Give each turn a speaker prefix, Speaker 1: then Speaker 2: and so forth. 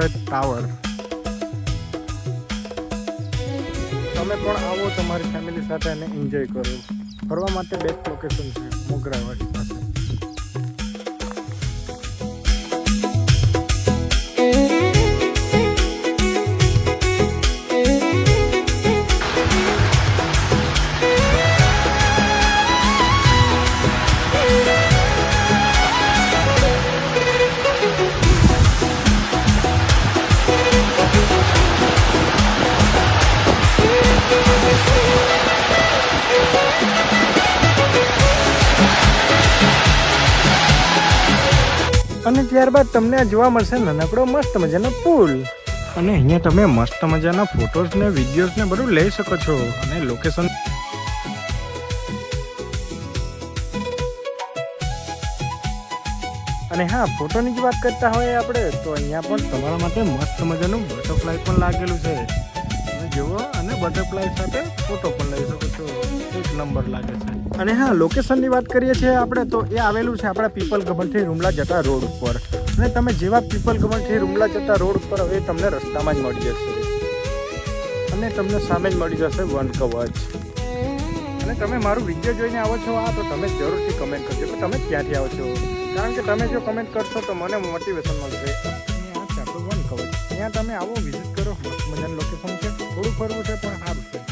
Speaker 1: કવચ ટાવર. તમે પણ આવો તમારી ફેમિલી સાથે અને એન્જોય કરો. ફરવા માટે બેસ્ટ લોકેશન છે મોગરાવાડી પાસે. અને ત્યારબાદ તમને આ જોવા મળશે નાનકડો મસ્ત મજાનો પુલ. અને અહીંયા તમે મસ્ત મજાના ફોટોઝ ને વિડીયોઝ ને બધું લઈ શકો છો. અને લોકેશન અને હા, ફોટોની જ વાત કરતા હોય આપણે તો અહીંયા પણ તમારા માટે મસ્ત મજાનું બટરફ્લાય પણ લાગેલું છે. તમે જુઓ અને બટરફ્લાય સાથે ફોટો પણ લઈ શકો છો. એક નંબર લાગે છે. અને હા, લોકેશનની વાત કરીએ છીએ આપણે તો એ આવેલું છે આપણા પીપલ ગમનથી રૂમલા જતા રોડ ઉપર. અને તમે જેવા પીપલ ગમનથી રૂમલા જતા રોડ ઉપર હવે તમને રસ્તામાં જ મળી જશે. અને તમને સામે જ મળી જશે વન કવચ. અને તમે મારું વિડીયો જોઈને આવો છો તો તમે જરૂરથી કમેન્ટ કરજો કે તમે ક્યાંથી આવો છો. કારણ કે તમે જો કમેન્ટ કરશો તો મને મોટિવેશન મળશે. અને આ છે આપણું વન કવચ. ત્યાં તમે આવો વિઝિટ કરો. મજાનું લોકેશન છે, થોડું ફરવું છે પણ સારું છે.